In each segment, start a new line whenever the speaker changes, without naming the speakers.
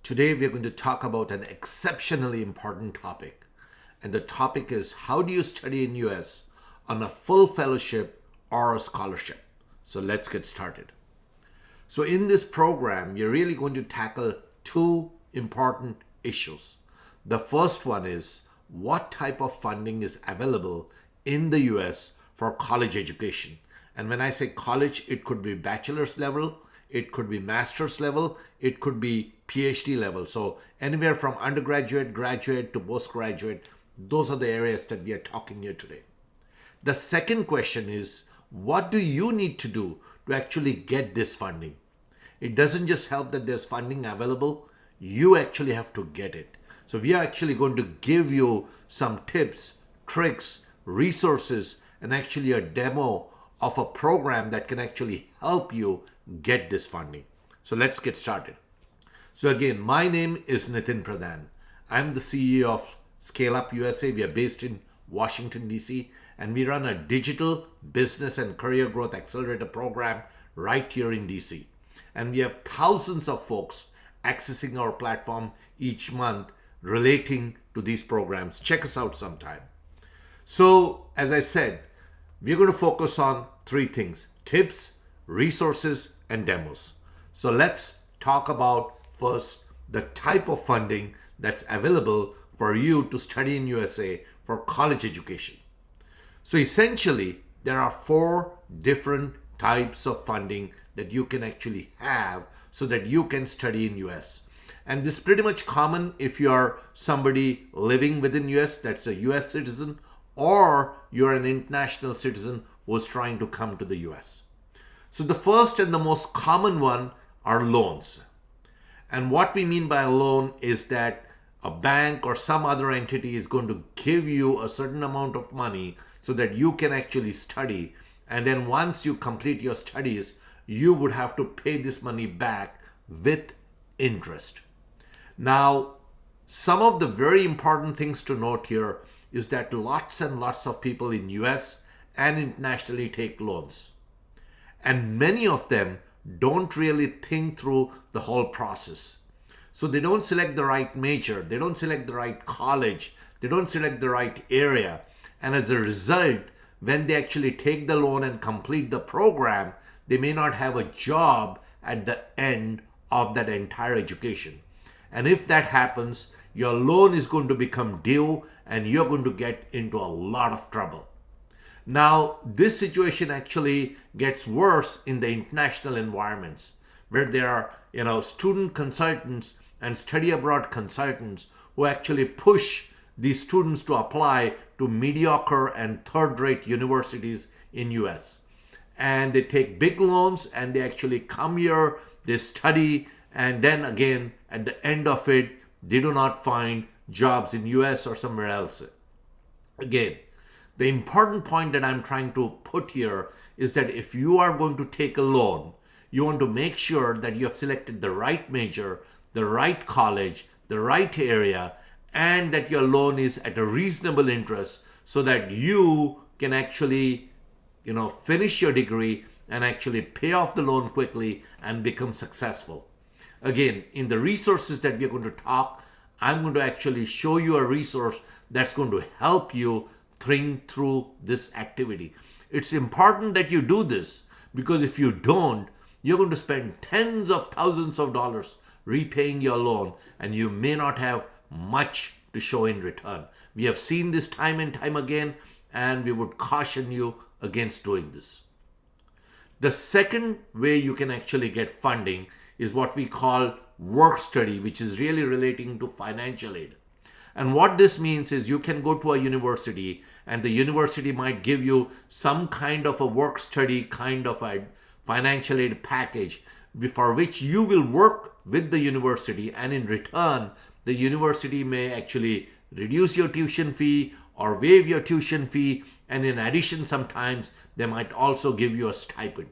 Today we are going to talk about an exceptionally important topic. And the topic is, how do you study in US on a full fellowship or a scholarship? So let's get started. So in this program, you're really going to tackle two important issues. The first one is, what type of funding is available in the US for college education? And when I say college, it could be bachelor's level, it could be master's level, it could be PhD level. So anywhere from undergraduate, graduate to postgraduate, those are the areas that we are talking here today. The second question is, what do you need to do to actually get this funding? It doesn't just help that there's funding available, you actually have to get it. So we are actually going to give you some tips, tricks, resources, and actually a demo of a program that can actually help you get this funding. So let's get started. So again, my name is Nitin Pradhan. I'm the CEO of Scaleup USA. We are based in Washington, D.C., and we run a digital business and career growth accelerator program right here in D.C. And we have thousands of folks accessing our platform each month relating to these programs. Check us out sometime. So, as I said, we're going to focus on three things: tips, resources, and demos. So let's talk about first the type of funding that's available for you to study in USA for college education. So essentially, there are four different types of funding that you can actually have so that you can study in US. And this is pretty much common if you are somebody living within US, that's a US citizen, or you're an international citizen who's trying to come to the US. So the first and the most common one are loans. And what we mean by a loan is that a bank or some other entity is going to give you a certain amount of money so that you can actually study. And then once you complete your studies, you would have to pay this money back with interest. Now, some of the very important things to note here is that lots and lots of people in US and internationally take loans. And many of them don't really think through the whole process. So they don't select the right major, they don't select the right college, they don't select the right area. And as a result, when they actually take the loan and complete the program, they may not have a job at the end of that entire education. And if that happens, your loan is going to become due and you're going to get into a lot of trouble. Now, this situation actually gets worse in the international environments where there are, student consultants and study abroad consultants who actually push these students to apply to mediocre and third-rate universities in US. And they take big loans and they actually come here, they study, and then again, at the end of it, they do not find jobs in US or somewhere else. Again, the important point that I'm trying to put here is that if you are going to take a loan, you want to make sure that you have selected the right major, the right college, the right area, and that your loan is at a reasonable interest so that you can actually, finish your degree and actually pay off the loan quickly and become successful. Again, in the resources that we're going to talk, I'm going to actually show you a resource that's going to help you think through this activity. It's important that you do this because if you don't, you're going to spend tens of thousands of dollars repaying your loan and you may not have much to show in return. We have seen this time and time again, and we would caution you against doing this. The second way you can actually get funding is what we call work study, which is really relating to financial aid. And what this means is you can go to a university and the university might give you some kind of a work study kind of a financial aid package for which you will work with the university, and in return, the university may actually reduce your tuition fee or waive your tuition fee, and in addition, sometimes they might also give you a stipend.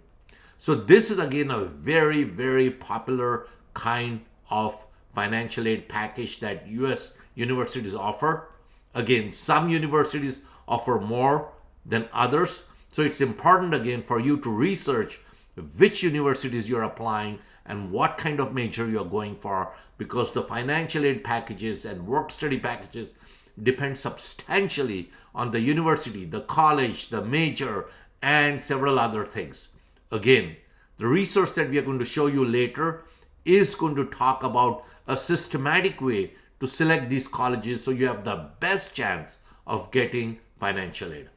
So this is again a very, very popular kind of financial aid package that US universities offer. Again, some universities offer more than others. So it's important again for you to research which universities you're applying, and what kind of major you're going for, because the financial aid packages and work study packages depend substantially on the university, the college, the major, and several other things. Again, the resource that we are going to show you later is going to talk about a systematic way to select these colleges so you have the best chance of getting financial aid.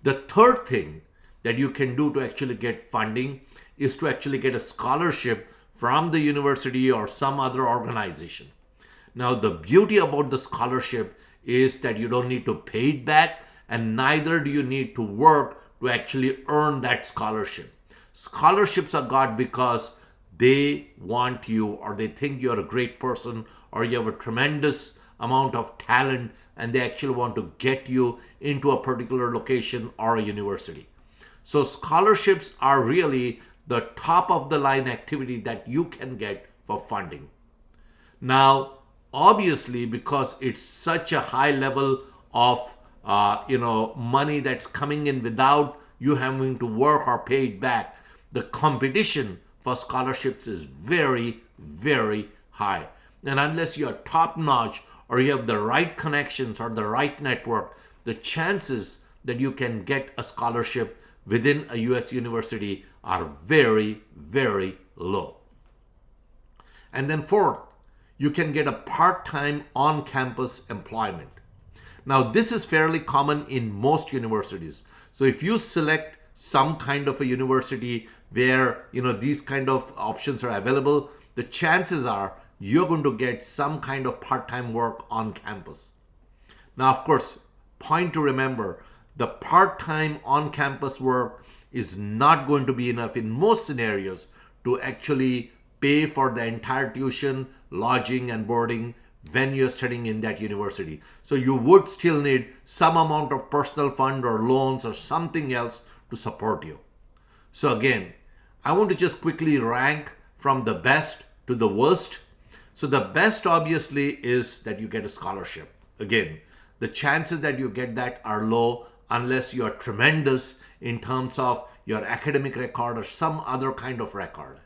The third thing that you can do to actually get funding is to actually get a scholarship from the university or some other organization. Now, the beauty about the scholarship is that you don't need to pay it back, and neither do you need to work to actually earn that scholarship. Scholarships are got because they want you, or they think you're a great person, or you have a tremendous amount of talent, and they actually want to get you into a particular location or a university. So scholarships are really the top of the line activity that you can get for funding. Now, obviously, because it's such a high level of money that's coming in without you having to work or pay it back, the competition for scholarships is very, very high. And unless you're top notch or you have the right connections or the right network, the chances that you can get a scholarship within a US university are very, very low. And then fourth, you can get a part-time on-campus employment. Now, this is fairly common in most universities. So if you select some kind of a university where these kind of options are available, the chances are you're going to get some kind of part-time work on campus. Now, of course, point to remember, the part-time on-campus work is not going to be enough in most scenarios to actually pay for the entire tuition, lodging, and boarding when you're studying in that university. So you would still need some amount of personal fund or loans or something else to support you. So again, I want to just quickly rank from the best to the worst. So the best obviously is that you get a scholarship. Again, the chances that you get that are low unless you are tremendous in terms of your academic record or some other kind of record.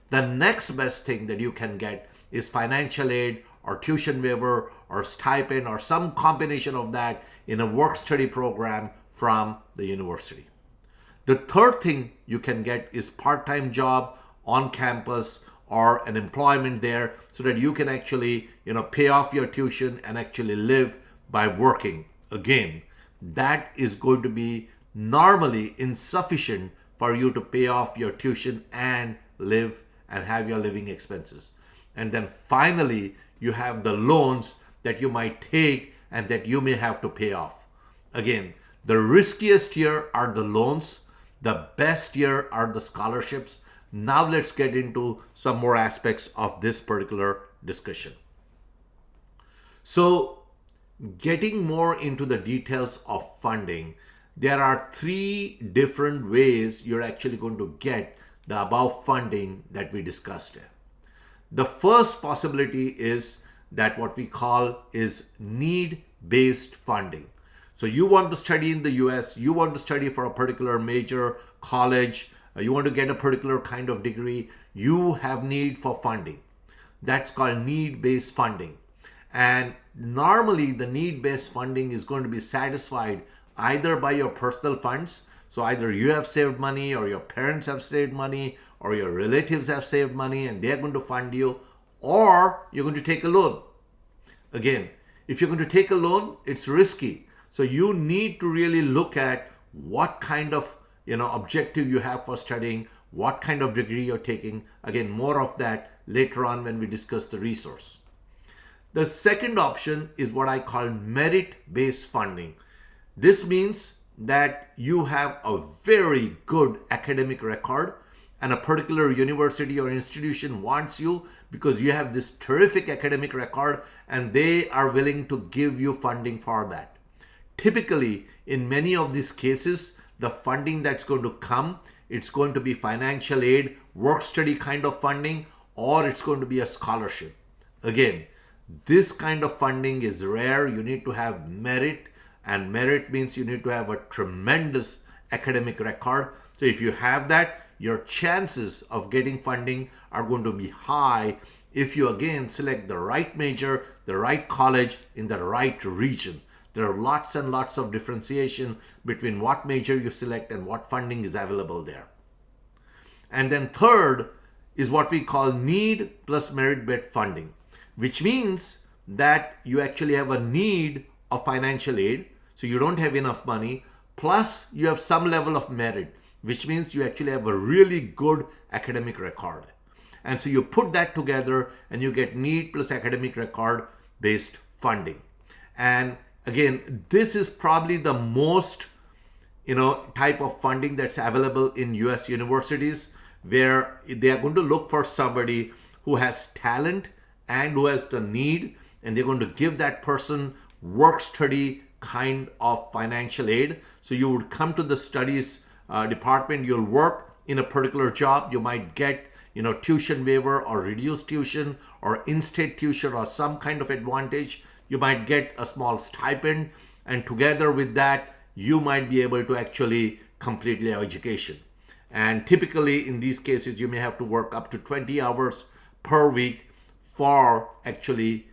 The next best thing that you can get is financial aid or tuition waiver or stipend or some combination of that in a work study program from the university. The third thing you can get is part-time job on campus or an employment there so that you can actually pay off your tuition and actually live by working. Again, that is going to be normally insufficient for you to pay off your tuition and live and have your living expenses. And then finally, you have the loans that you might take and that you may have to pay off. Again, the riskiest here are the loans. The best here are the scholarships. Now let's get into some more aspects of this particular discussion. So, getting more into the details of funding, there are three different ways you're actually going to get the above funding that we discussed here. The first possibility is that what we call is need-based funding. So you want to study in the US, you want to study for a particular major college, you want to get a particular kind of degree, you have need for funding. That's called need-based funding. And normally the need-based funding is going to be satisfied either by your personal funds. So either you have saved money or your parents have saved money or your relatives have saved money and they're going to fund you, or you're going to take a loan. Again, if you're going to take a loan, it's risky. So you need to really look at what kind of objective you have for studying, what kind of degree you're taking. Again, more of that later on when we discuss the resource. The second option is what I call merit-based funding. This means that you have a very good academic record and a particular university or institution wants you because you have this terrific academic record and they are willing to give you funding for that. Typically, in many of these cases, the funding that's going to come, it's going to be financial aid, work study kind of funding, or it's going to be a scholarship. Again, this kind of funding is rare. You need to have merit, and merit means you need to have a tremendous academic record. So if you have that, your chances of getting funding are going to be high if you again select the right major, the right college in the right region. There are lots and lots of differentiation between what major you select and what funding is available there. And then third is what we call need plus merit-based funding, which means that you actually have a need of financial aid, so you don't have enough money, plus you have some level of merit, which means you actually have a really good academic record. And so you put that together and you get need plus academic record based funding. And again, this is probably the most type of funding that's available in US universities, where they are going to look for somebody who has talent and who has the need, and they're going to give that person work study kind of financial aid. So you would come to the studies department, you'll work in a particular job, you might get tuition waiver or reduced tuition or in-state tuition or some kind of advantage. You might get a small stipend, and together with that you might be able to actually complete your education. And typically in these cases you may have to work up to 20 hours per week for actually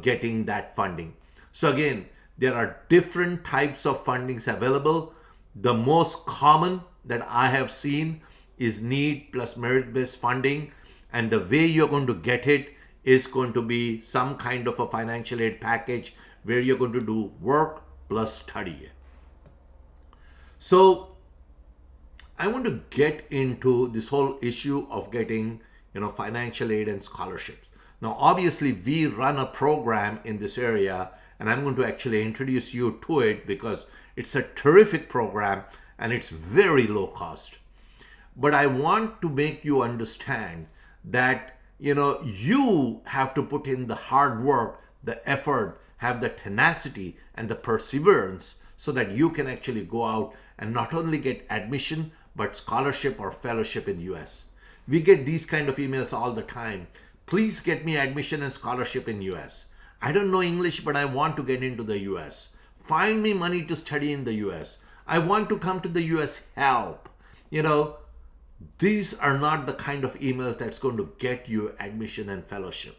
getting that funding. So again, there are different types of fundings available. The most common that I have seen is need plus merit-based funding, and the way you're going to get it is going to be some kind of a financial aid package where you're going to do work plus study. So I want to get into this whole issue of getting financial aid and scholarships. Now obviously we run a program in this area, and I'm going to actually introduce you to it because it's a terrific program and it's very low cost. But I want to make you understand that you have to put in the hard work, the effort, have the tenacity and the perseverance so that you can actually go out and not only get admission but scholarship or fellowship in US. We get these kind of emails all the time. Please get me admission and scholarship in US. I don't know English, but I want to get into the US. Find me money to study in the US. I want to come to the US. Help. These are not the kind of emails that's going to get you admission and fellowship.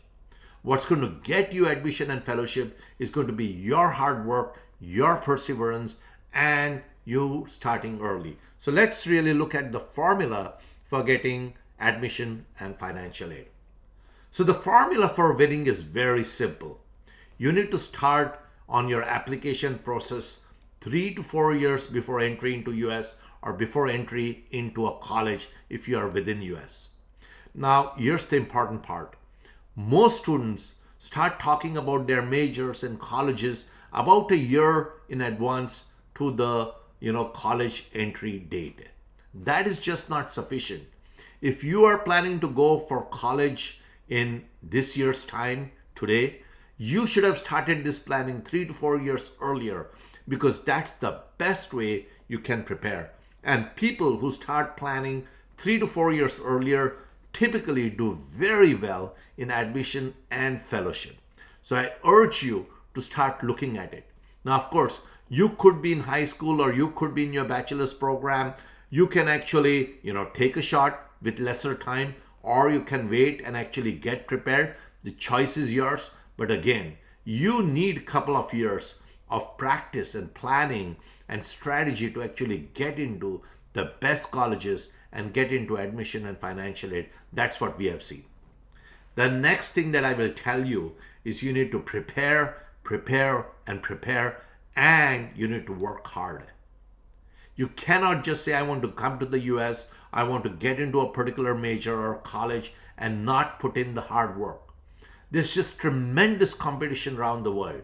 What's going to get you admission and fellowship is going to be your hard work, your perseverance, and you starting early. So let's really look at the formula for getting admission and financial aid. So the formula for winning is very simple. You need to start on your application process 3 to 4 years before entry into US or before entry into a college if you are within US. Now, here's the important part. Most students start talking about their majors and colleges about a year in advance to the college entry date. That is just not sufficient. If you are planning to go for college in this year's time today, you should have started this planning 3 to 4 years earlier, because that's the best way you can prepare. And people who start planning 3 to 4 years earlier typically do very well in admission and fellowship. So I urge you to start looking at it. Now, of course, you could be in high school or you could be in your bachelor's program. You can actually, take a shot with lesser time, or you can wait and actually get prepared. The choice is yours. But again, you need a couple of years of practice and planning and strategy to actually get into the best colleges and get into admission and financial aid. That's what we have seen. The next thing that I will tell you is you need to prepare, and you need to work hard. You cannot just say, I want to come to the US, I want to get into a particular major or college, and not put in the hard work. There's just tremendous competition around the world,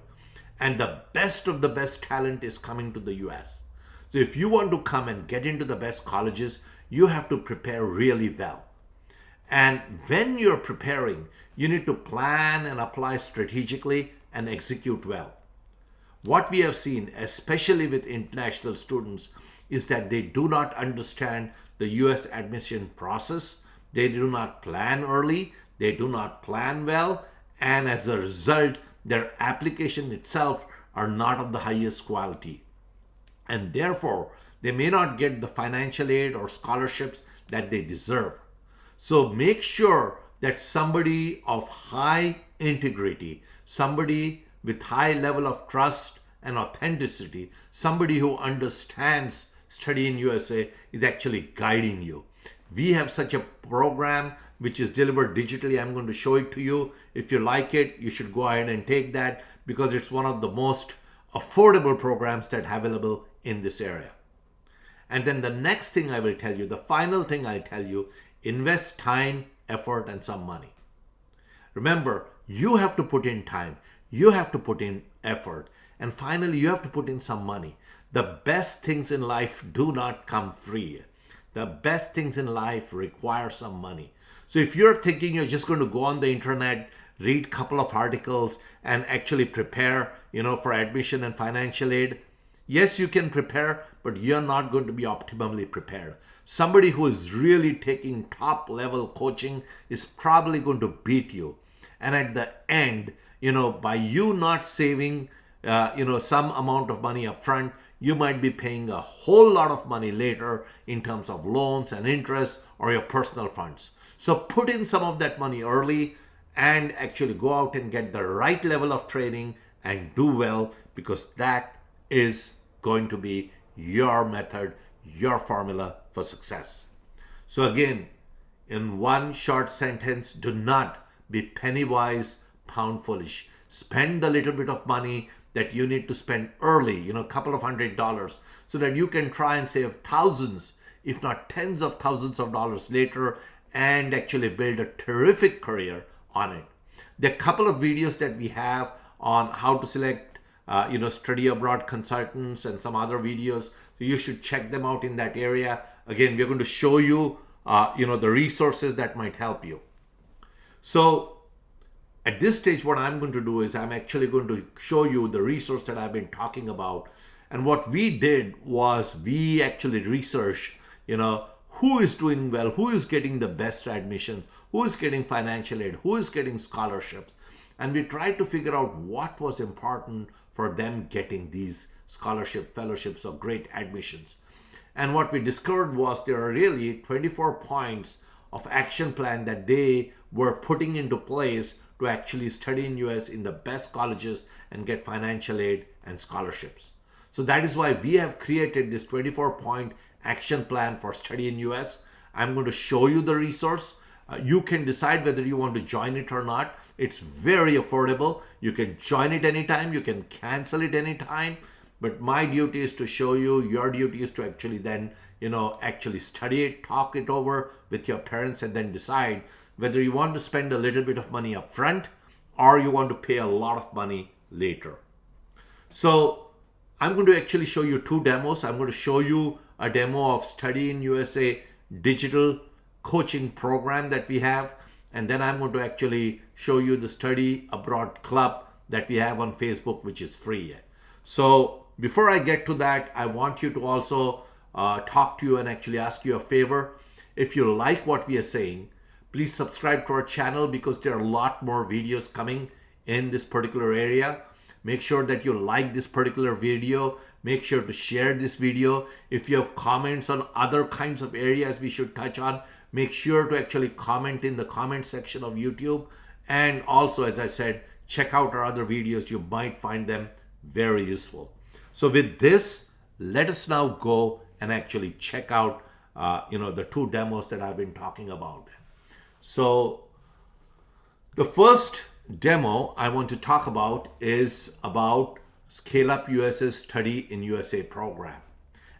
and the best of the best talent is coming to the US. So if you want to come and get into the best colleges, you have to prepare really well. And when you're preparing, you need to plan and apply strategically and execute well. What we have seen, especially with international students, is that they do not understand the US admission process. They do not plan early, they do not plan well, and as a result, their application itself are not of the highest quality. And therefore, they may not get the financial aid or scholarships that they deserve. So make sure that somebody of high integrity, somebody with high level of trust and authenticity, somebody who understands Study in USA is actually guiding you. We have such a program which is delivered digitally. I'm going to show it to you. If you like it, you should go ahead and take that because it's one of the most affordable programs that are available in this area. And then the next thing I will tell you, the final thing I'll tell you, invest time, effort, and some money. Remember, you have to put in time, you have to put in effort, and finally, you have to put in some money. The best things in life do not come free. The best things in life require some money. So if you're thinking you're just going to go on the internet, read a couple of articles, and actually prepare, for admission and financial aid, yes, you can prepare, but you're not going to be optimally prepared. Somebody who is really taking top level coaching is probably going to beat you. And at the end, by you not saving, some amount of money up front, you might be paying a whole lot of money later in terms of loans and interest or your personal funds. So put in some of that money early and actually go out and get the right level of training and do well, because that is going to be your method, your formula for success. So again, in one short sentence, do not be penny wise, pound foolish. Spend the little bit of money that you need to spend early, a couple of $100s, so that you can try and save thousands, if not tens of thousands of dollars later, and actually build a terrific career on it. There are a couple of videos that we have on how to select study abroad consultants and some other videos. So you should check them out in that area. Again, we're going to show you, the resources that might help you. So at this stage, what I'm going to do is I'm actually going to show you the resource that I've been talking about. And what we did was we actually researched, who is doing well, who is getting the best admissions, who is getting financial aid, who is getting scholarships. And we tried to figure out what was important for them getting these scholarship, fellowships, or great admissions. And what we discovered was there are really 24 points of action plan that they were putting into place to actually study in US in the best colleges and get financial aid and scholarships. So that is why we have created this 24-point action plan for study in US. I'm going to show you the resource. You can decide whether you want to join it or not. It's very affordable. You can join it anytime. You can cancel it anytime. But my duty is to show you. Your duty is to actually then, actually study it, talk it over with your parents, and then decide whether you want to spend a little bit of money up front or you want to pay a lot of money later. So I'm going to actually show you two demos. I'm going to show you a demo of Study in USA digital coaching program that we have. And then I'm going to actually show you the Study Abroad Club that we have on Facebook, which is free. So before I get to that, I want you to also talk to you and actually ask you a favor. If you like what we are saying, please subscribe to our channel, because there are a lot more videos coming in this particular area. Make sure that you like this particular video. Make sure to share this video. If you have comments on other kinds of areas we should touch on, make sure to actually comment in the comment section of YouTube. And also, as I said, check out our other videos. You might find them very useful. So with this, let us now go and actually check out the two demos that I've been talking about. So the first demo I want to talk about is about Scaleup USA's Study in USA program.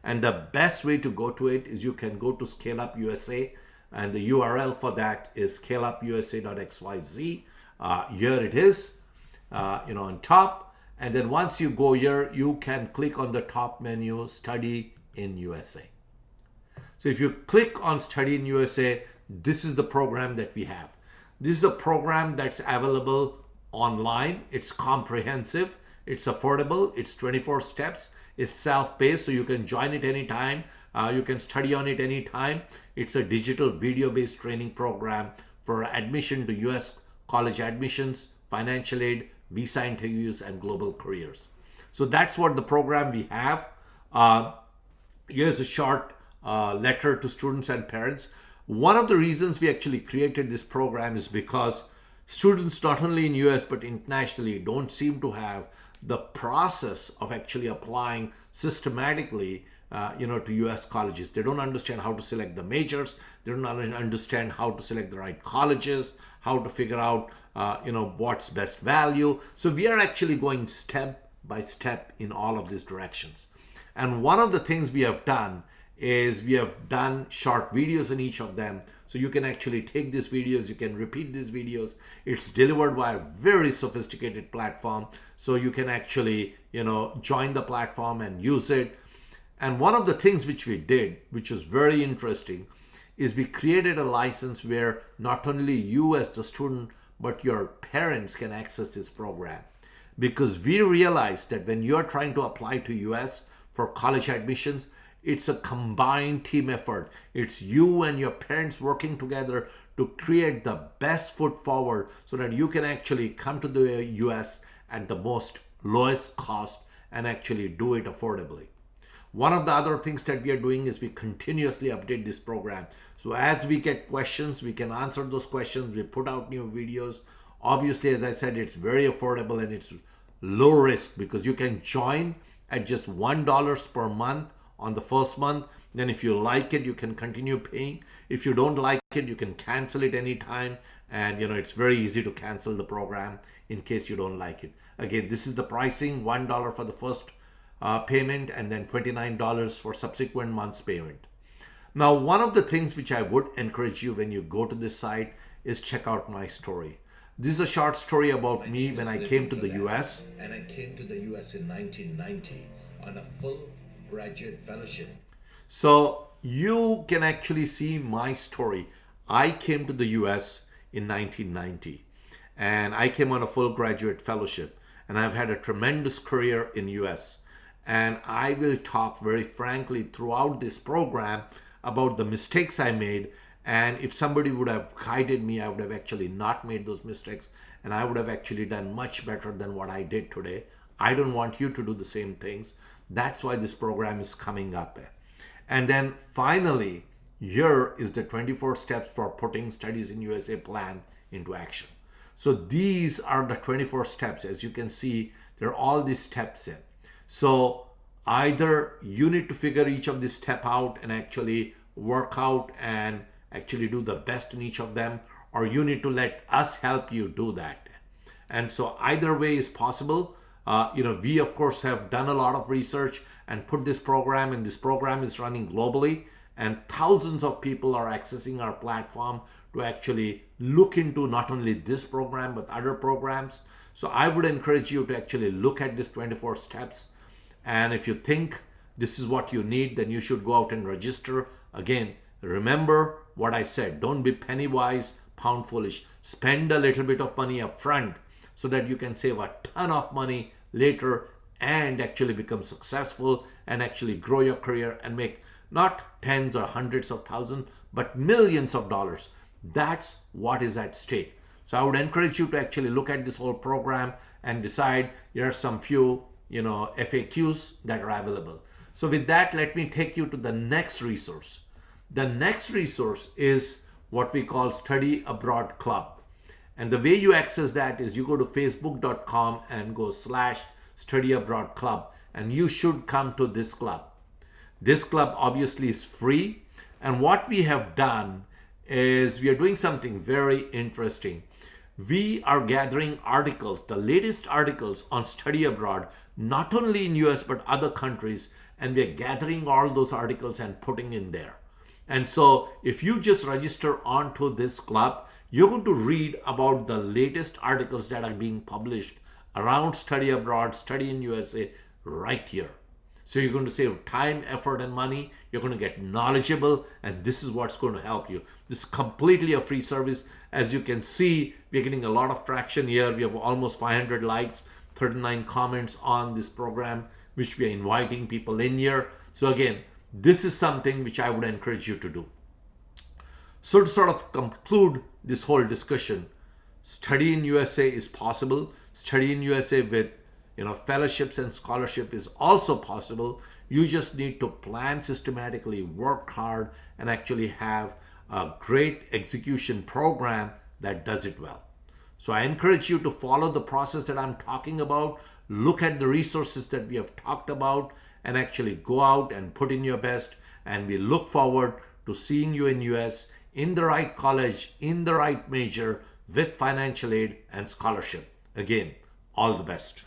And the best way to go to it is you can go to Scaleup USA, and the URL for that is scaleupusa.xyz. Here it is, on top. And then once you go here, you can click on the top menu, Study in USA. So if you click on Study in USA, this is the program that we have. This is a program that's available online. It's comprehensive, it's affordable, it's 24 steps, it's self-paced, so you can join it anytime. You can study on it anytime. It's a digital video-based training program for admission to US college admissions, financial aid, visa interviews, and global careers. So that's what the program we have. Here's a short letter to students and parents. One of the reasons we actually created this program is because students not only in US but internationally don't seem to have the process of actually applying systematically to US colleges. They don't understand how to select the majors. They don't understand how to select the right colleges, how to figure out what's best value. So we are actually going step by step in all of these directions. And one of the things we have done is we have done short videos in each of them. So you can actually take these videos, you can repeat these videos. It's delivered by a very sophisticated platform. So you can actually, join the platform and use it. And one of the things which we did, which is very interesting, is we created a license where not only you as the student, but your parents can access this program. Because we realized that when you're trying to apply to US for college admissions, it's a combined team effort. It's you and your parents working together to create the best foot forward so that you can actually come to the US at the most lowest cost and actually do it affordably. One of the other things that we are doing is we continuously update this program. So as we get questions, we can answer those questions. We put out new videos. Obviously, as I said, it's very affordable and it's low risk because you can join at just $1 per month on the first month. Then if you like it, you can continue paying. If you don't like it, you can cancel it anytime. And it's very easy to cancel the program in case you don't like it. Again, this is the pricing, $1 for the first payment and then $29 for subsequent months payment. Now, one of the things which I would encourage you when you go to this site is check out my story. This is a short story about me when I came to the US.
And I came to the US in 1990 on a full graduate fellowship.
So you can actually see my story. I came to the US in 1990 and I came on a full graduate fellowship and I've had a tremendous career in US. And I will talk very frankly throughout this program about the mistakes I made. And if somebody would have guided me, I would have actually not made those mistakes. And I would have actually done much better than what I did today. I don't want you to do the same things. That's why this program is coming up. And then finally, here is the 24 steps for putting Studies in USA plan into action. So these are the 24 steps. As you can see, there are all these steps in. So either you need to figure each of these step out and actually work out and actually do the best in each of them, or you need to let us help you do that. And so either way is possible. We of course have done a lot of research and put this program, and this program is running globally, and thousands of people are accessing our platform to actually look into not only this program but other programs. So I would encourage you to actually look at these 24 steps. And if you think this is what you need, then you should go out and register. Again, remember what I said. Don't be penny wise, pound foolish. Spend a little bit of money up front so that you can save a ton of money later and actually become successful and actually grow your career and make not tens or hundreds of thousands, but millions of dollars. That's what is at stake. So I would encourage you to actually look at this whole program and decide. Here are some few FAQs that are available. So with that, let me take you to the next resource. The next resource is what we call Study Abroad Club. And the way you access that is you go to facebook.com and go /Study Abroad Club, and you should come to this club. This club obviously is free. And what we have done is we are doing something very interesting. We are gathering articles, the latest articles on study abroad, not only in US but other countries, and we are gathering all those articles and putting in there. And so if you just register onto this club, you're going to read about the latest articles that are being published around study abroad, study in USA right here. So you're going to save time, effort, and money. You're going to get knowledgeable, and this is what's going to help you. This is completely a free service. As you can see, we're getting a lot of traction here. We have almost 500 likes, 39 comments on this program, which we are inviting people in here. So again, this is something which I would encourage you to do. So to sort of conclude this whole discussion, study in USA is possible. Study in USA with Fellowships and scholarship is also possible. You just need to plan systematically, work hard, and actually have a great execution program that does it well. So I encourage you to follow the process that I'm talking about, look at the resources that we have talked about, and actually go out and put in your best. And we look forward to seeing you in US in the right college, in the right major, with financial aid and scholarship. Again, all the best.